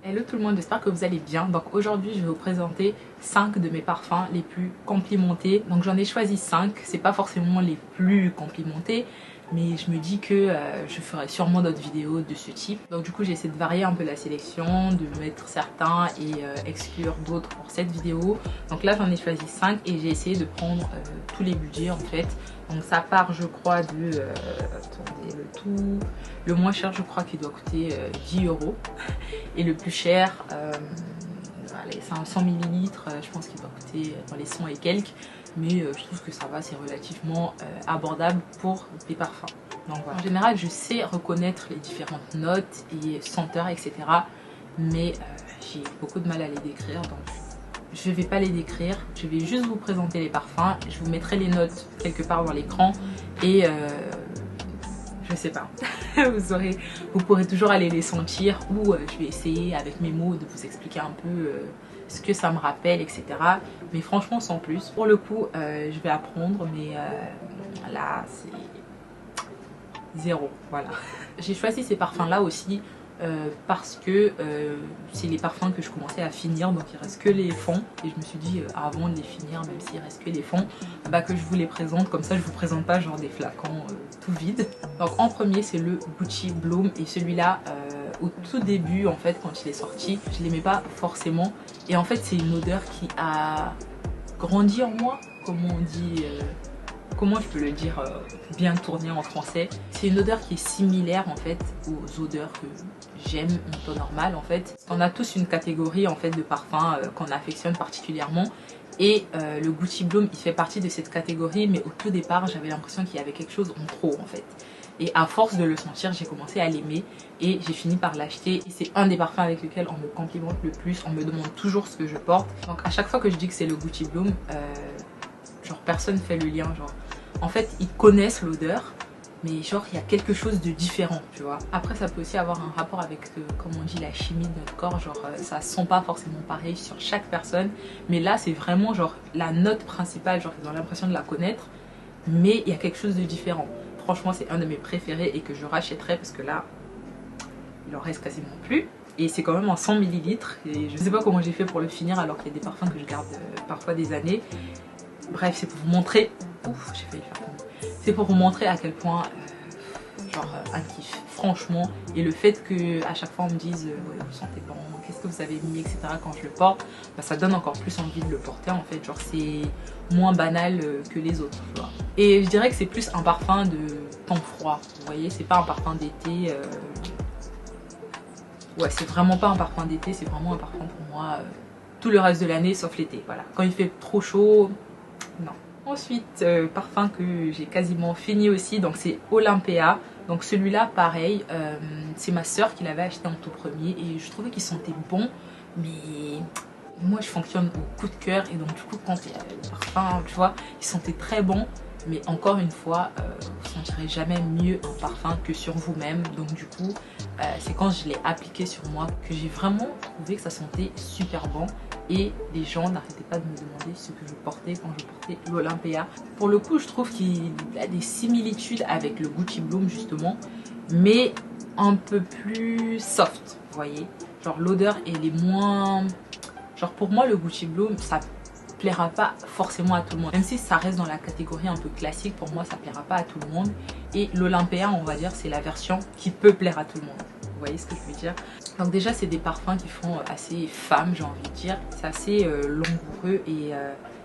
Hello tout le monde, j'espère que vous allez bien. Donc aujourd'hui je vais vous présenter 5 de mes parfums les plus complimentés. Donc j'en ai choisi 5, c'est pas forcément les plus complimentés, mais je me dis que je ferai sûrement d'autres vidéos de ce type. Donc du coup j'ai essayé de varier un peu la sélection, de mettre certains et exclure d'autres pour cette vidéo. Donc là j'en ai choisi 5 et j'ai essayé de prendre tous les budgets en fait. Donc ça part je crois de, attendez, le moins cher je crois qu'il doit coûter 10 € et le plus cher, allez, c'est un 100 ml, je pense qu'il doit coûter dans les 100 et quelques, mais je trouve que ça va, c'est relativement abordable pour des parfums. Donc voilà. En général je sais reconnaître les différentes notes et senteurs etc, mais j'ai beaucoup de mal à les décrire, donc je ne vais pas les décrire, je vais juste vous présenter les parfums, je vous mettrai les notes quelque part dans l'écran et je sais pas, vous pourrez toujours aller les sentir ou je vais essayer avec mes mots de vous expliquer un peu ce que ça me rappelle etc. Mais franchement sans plus, pour le coup je vais apprendre mais là c'est zéro, voilà. J'ai choisi ces parfums là aussi parce que c'est les parfums que je commençais à finir, donc il reste que les fonds et je me suis dit avant de les finir, même s'il reste que les fonds, bah, que je vous les présente, comme ça je vous présente pas genre des flacons tout vides. Donc en premier c'est le Gucci Bloom et celui-là au tout début en fait quand il est sorti je l'aimais pas forcément et en fait c'est une odeur qui a grandi en moi, comme on dit, comment je peux le dire bien tourné en français. C'est une odeur qui est similaire en fait aux odeurs que j'aime en temps normal en fait. On a tous une catégorie en fait de parfums qu'on affectionne particulièrement et le Gucci Bloom il fait partie de cette catégorie, mais au tout départ j'avais l'impression qu'il y avait quelque chose en trop en fait. Et à force de le sentir j'ai commencé à l'aimer et j'ai fini par l'acheter et c'est un des parfums avec lequel on me complimente le plus, on me demande toujours ce que je porte. Donc à chaque fois que je dis que c'est le Gucci Bloom, genre personne fait le lien, genre en fait ils connaissent l'odeur mais genre il y a quelque chose de différent tu vois. Après ça peut aussi avoir un rapport avec comme on dit la chimie de notre corps, genre ça sent pas forcément pareil sur chaque personne, mais là c'est vraiment genre la note principale, genre ils ont l'impression de la connaître mais il y a quelque chose de différent. Franchement c'est un de mes préférés et que je rachèterai parce que là il en reste quasiment plus. Et c'est quand même en 100 ml et je sais pas comment j'ai fait pour le finir alors qu'il y a des parfums que je garde parfois des années. Bref, c'est pour vous montrer. Ouf, j'ai failli faire tomber. C'est pour vous montrer à quel point, genre, un kiff, franchement. Et le fait que à chaque fois on me dise, ouais, vous sentez bon, qu'est-ce que vous avez mis, etc. quand je le porte, bah, ça donne encore plus envie de le porter en fait. Genre, c'est moins banal que les autres, tu vois. Et je dirais que c'est plus un parfum de temps froid. Vous voyez, c'est pas un parfum d'été. Ouais, c'est vraiment pas un parfum d'été, c'est vraiment un parfum pour moi tout le reste de l'année sauf l'été. Voilà. Quand il fait trop chaud. Non. Ensuite, parfum que j'ai quasiment fini aussi, donc c'est Olympea. Donc celui-là, pareil, c'est ma soeur qui l'avait acheté en tout premier et je trouvais qu'il sentait bon, mais moi je fonctionne au coup de cœur et donc du coup quand il y a le parfum, tu vois, il sentait très bon. Mais encore une fois, vous ne sentirez jamais mieux un parfum que sur vous-même. Donc du coup, c'est quand je l'ai appliqué sur moi que j'ai vraiment trouvé que ça sentait super bon. Et les gens n'arrêtaient pas de me demander ce que je portais quand je portais l'Olympea. Pour le coup, je trouve qu'il a des similitudes avec le Gucci Bloom justement, mais un peu plus soft, vous voyez. Genre l'odeur, elle est moins... Genre pour moi, le Gucci Bloom, ça plaira pas forcément à tout le monde. Même si ça reste dans la catégorie un peu classique, pour moi, ça plaira pas à tout le monde. Et l'Olympea, on va dire, c'est la version qui peut plaire à tout le monde. Vous voyez ce que je veux dire? Donc déjà c'est des parfums qui font assez femme, j'ai envie de dire. C'est assez langoureux et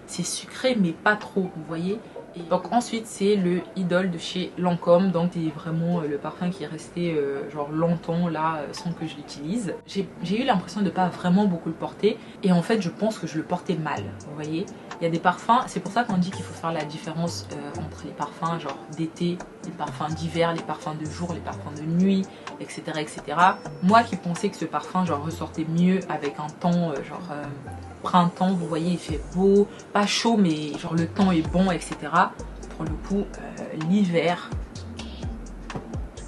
c'est sucré mais pas trop, vous voyez. Et donc ensuite c'est le Idol de chez Lancôme. Donc c'est vraiment le parfum qui est resté genre longtemps là sans que je l'utilise. J'ai eu l'impression de ne pas vraiment beaucoup le porter et en fait je pense que je le portais mal, vous voyez. Il y a des parfums, c'est pour ça qu'on dit qu'il faut faire la différence entre les parfums genre d'été, les parfums d'hiver, les parfums de jour, les parfums de nuit, etc. etc. Moi qui pensais que ce parfum genre ressortait mieux avec un temps genre printemps, vous voyez il fait beau, pas chaud mais genre le temps est bon, etc. Pour le coup l'hiver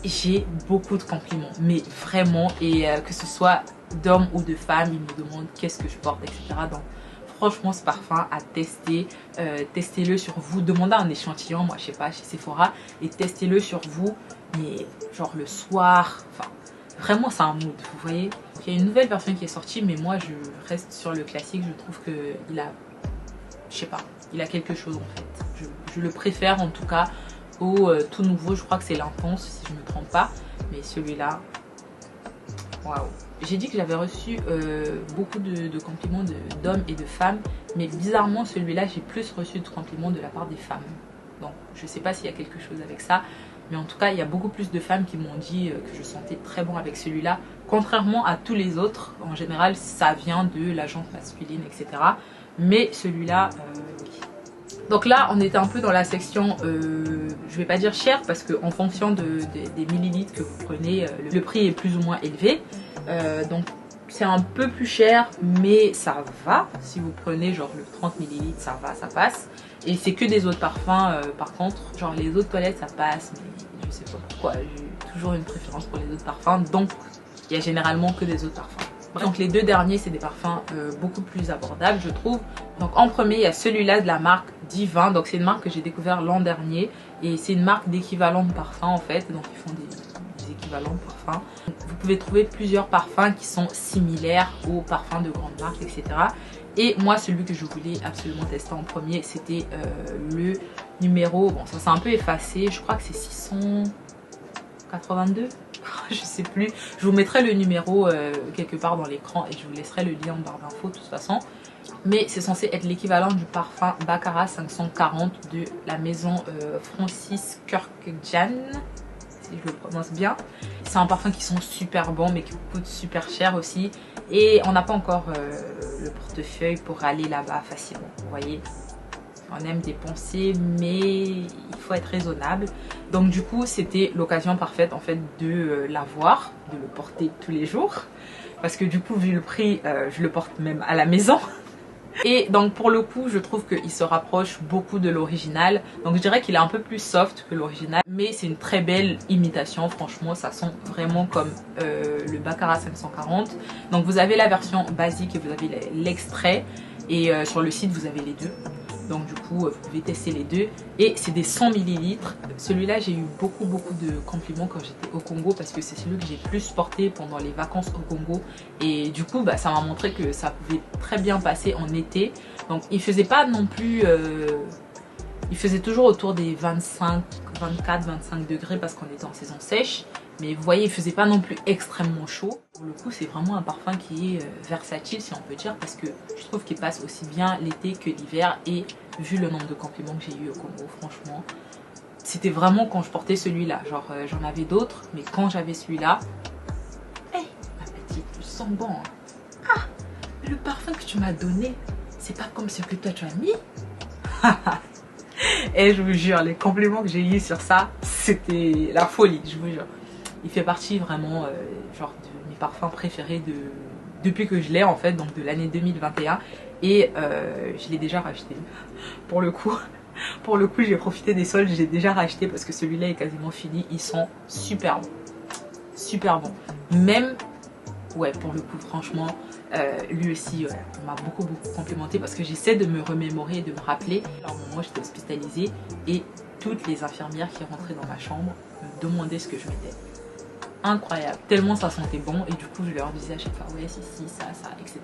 j'ai beaucoup de compliments, mais vraiment, et que ce soit d'hommes ou de femmes, ils me demandent qu'est-ce que je porte, etc. Donc franchement ce parfum à tester, testez-le sur vous, demandez un échantillon, moi je sais pas, chez Sephora, et testez-le sur vous, mais genre le soir, enfin vraiment c'est un mood, vous voyez. Il y a une nouvelle version qui est sortie, mais moi je reste sur le classique. Je trouve que il a, je sais pas, il a quelque chose en fait. Je le préfère en tout cas au tout nouveau. Je crois que c'est l'Intense si je me trompe pas, mais celui-là, waouh. J'ai dit que j'avais reçu beaucoup de compliments d'hommes et de femmes, mais bizarrement celui-là j'ai plus reçu de compliments de la part des femmes. Donc je sais pas s'il y a quelque chose avec ça, mais en tout cas il y a beaucoup plus de femmes qui m'ont dit que je sentais très bon avec celui-là, contrairement à tous les autres. En général ça vient de la jante masculine, etc. Mais celui-là, oui. Donc là on était un peu dans la section, je vais pas dire cher, parce qu'en fonction des millilitres que vous prenez, le prix est plus ou moins élevé. Donc c'est un peu plus cher, mais ça va. Si vous prenez genre le 30 ml, ça va, ça passe. Et c'est que des eaux de parfum par contre. Genre les eaux de toilette ça passe, mais je sais pas pourquoi. J'ai toujours une préférence pour les eaux de parfum. Donc il y a généralement que des eaux de parfum. Donc les deux derniers c'est des parfums beaucoup plus abordables je trouve. Donc en premier il y a celui-là de la marque Divin. Donc c'est une marque que j'ai découvert l'an dernier. Et c'est une marque d'équivalent de parfum en fait. Donc ils font des équivalents de parfums. Vous pouvez trouver plusieurs parfums qui sont similaires aux parfums de grandes marques, etc. Et moi celui que je voulais absolument tester en premier c'était le numéro, bon ça s'est un peu effacé, je crois que c'est 682, je sais plus. Je vous mettrai le numéro quelque part dans l'écran et je vous laisserai le lien en barre d'infos de toute façon. Mais c'est censé être l'équivalent du parfum Baccarat 540 de la maison Francis Kurkdjian, si je le prononce bien. C'est un parfum qui sont super bons mais qui coûte super cher aussi. Et on n'a pas encore le portefeuille pour aller là-bas facilement. Vous voyez, on aime dépenser mais il faut être raisonnable. Donc du coup c'était l'occasion parfaite en fait de l'avoir, de le porter tous les jours. Parce que du coup vu le prix, je le porte même à la maison. Et donc pour le coup je trouve qu'il se rapproche beaucoup de l'original. Donc je dirais qu'il est un peu plus soft que l'original, mais c'est une très belle imitation. Franchement ça sent vraiment comme le Baccarat 540. Donc vous avez la version basique et vous avez l'extrait. Et sur le site vous avez les deux. Donc du coup vous pouvez tester les deux. Et c'est des 100 ml. Celui-là j'ai eu beaucoup de compliments quand j'étais au Congo, parce que c'est celui que j'ai plus porté pendant les vacances au Congo. Et du coup bah, ça m'a montré que ça pouvait très bien passer en été. Donc il faisait pas non plus... il faisait toujours autour des 25, 24, 25 degrés parce qu'on était en saison sèche. Mais vous voyez, il faisait pas non plus extrêmement chaud. Pour le coup, c'est vraiment un parfum qui est versatile, si on peut dire, parce que je trouve qu'il passe aussi bien l'été que l'hiver. Et vu le nombre de compliments que j'ai eu au Congo, franchement, c'était vraiment quand je portais celui-là. Genre, j'en avais d'autres, mais quand j'avais celui-là, hey, ma petite, tu sens bon. Hein. Ah, le parfum que tu m'as donné, c'est pas comme ce que toi tu as mis. Et je vous jure, les compliments que j'ai eu sur ça, c'était la folie, je vous jure. Il fait partie vraiment genre de mes parfums préférés depuis que je l'ai en fait, donc de l'année 2021. Et je l'ai déjà racheté. Pour le coup j'ai profité des soldes, j'ai déjà racheté parce que celui-là est quasiment fini. Ils sont super bons. Super bons. Même, ouais, pour le coup franchement, lui aussi m'a beaucoup complimenté parce que j'essaie de me remémorer et de me rappeler. À un moment j'étais hospitalisée et toutes les infirmières qui rentraient dans ma chambre me demandaient ce que je mettais. Incroyable, tellement ça sentait bon. Et du coup je leur disais à chaque fois ouais si ça, etc.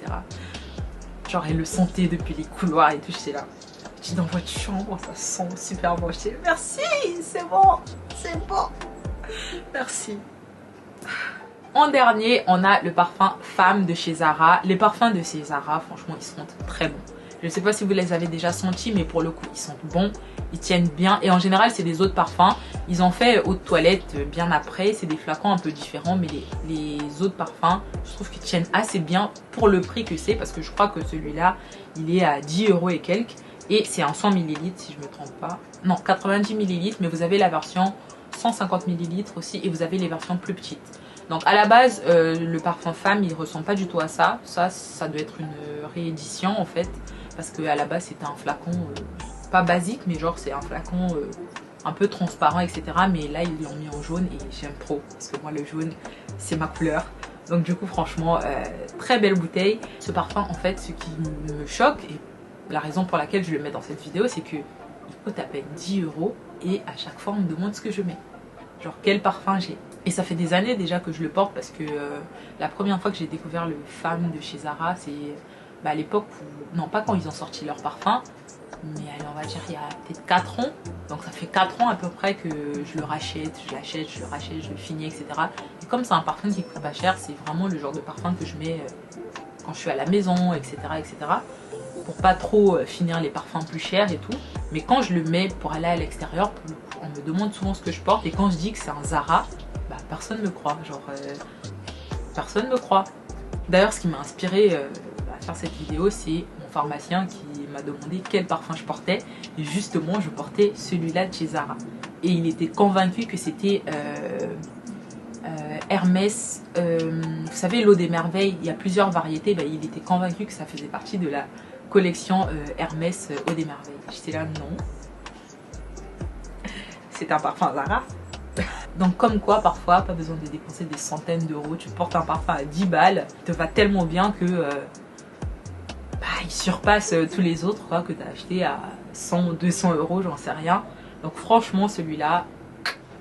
Genre elle le sentait depuis les couloirs et tout. J'étais là, je dis dans votre chambre ça sent super bon. Je dis merci, c'est bon, merci. En dernier on a le parfum Femme de chez Zara. Les parfums de chez Zara franchement ils sentent très bons. Je ne sais pas si vous les avez déjà sentis, mais pour le coup ils sentent bons, ils tiennent bien. Et en général c'est des eaux de parfum. Ils ont fait eau de toilette bien après. C'est des flacons un peu différents, mais les eaux de parfum je trouve qu'ils tiennent assez bien pour le prix que c'est. Parce que je crois que celui-là il est à 10 € et quelques. Et c'est un 100 ml si je ne me trompe pas. Non, 90 ml, mais vous avez la version 150 ml aussi. Et vous avez les versions plus petites. Donc à la base le parfum Femme il ressemble pas du tout à ça. Ça doit être une réédition en fait. Parce qu'à la base c'était un flacon pas basique, mais genre c'est un flacon un peu transparent, etc. Mais là ils l'ont mis en jaune et j'aime trop. Parce que moi le jaune c'est ma couleur. Donc du coup franchement très belle bouteille. Ce parfum en fait ce qui me choque et la raison pour laquelle je le mets dans cette vidéo, c'est que il coûte à peine 10 € et à chaque fois on me demande ce que je mets. Genre quel parfum j'ai. Et ça fait des années déjà que je le porte parce que la première fois que j'ai découvert le Femme de chez Zara, c'est à l'époque où, non pas quand ils ont sorti leur parfum, mais allez, on va dire il y a peut-être 4 ans. Donc ça fait 4 ans à peu près que je le rachète, je l'achète, je le rachète, je le finis, etc. Et comme c'est un parfum qui coûte pas cher, c'est vraiment le genre de parfum que je mets quand je suis à la maison, etc. etc. pour pas trop finir les parfums plus chers et tout. Mais quand je le mets pour aller à l'extérieur, on me demande souvent ce que je porte. Et quand je dis que c'est un Zara, bah, personne me croit. Genre, personne me croit. D'ailleurs, ce qui m'a inspiré à faire cette vidéo, c'est mon pharmacien qui m'a demandé quel parfum je portais. Et justement, je portais celui-là de chez Zara. Et il était convaincu que c'était Hermès. Vous savez, l'eau des merveilles, il y a plusieurs variétés. Bah, il était convaincu que ça faisait partie de la collection Hermès eau des merveilles. J'étais là, non. C'est un parfum Zara. Donc comme quoi parfois pas besoin de dépenser des centaines d'euros, tu portes un parfum à 10 balles, il te va tellement bien que il surpasse tous les autres quoi, que tu as acheté à 100, 200 euros, j'en sais rien. Donc franchement celui-là,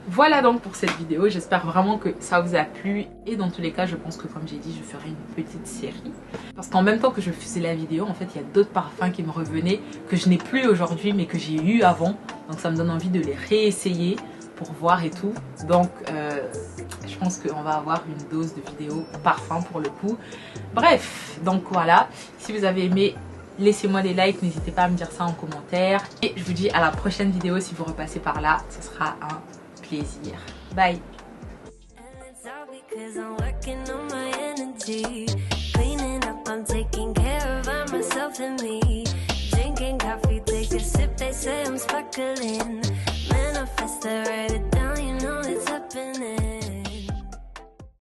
voilà donc pour cette vidéo, j'espère vraiment que ça vous a plu et dans tous les cas je pense que comme j'ai dit je ferai une petite série. Parce qu'en même temps que je faisais la vidéo, en fait il y a d'autres parfums qui me revenaient que je n'ai plus aujourd'hui mais que j'ai eu avant. Donc ça me donne envie de les réessayer pour voir et tout. Donc je pense qu'on va avoir une dose de vidéos parfum pour le coup. Bref, donc voilà. Si vous avez aimé, laissez-moi des likes, n'hésitez pas à me dire ça en commentaire. Et je vous dis à la prochaine vidéo si vous repassez par là, ce sera un plaisir. Bye. Drinking coffee, take a sip, they say I'm sparkling. Manifest the right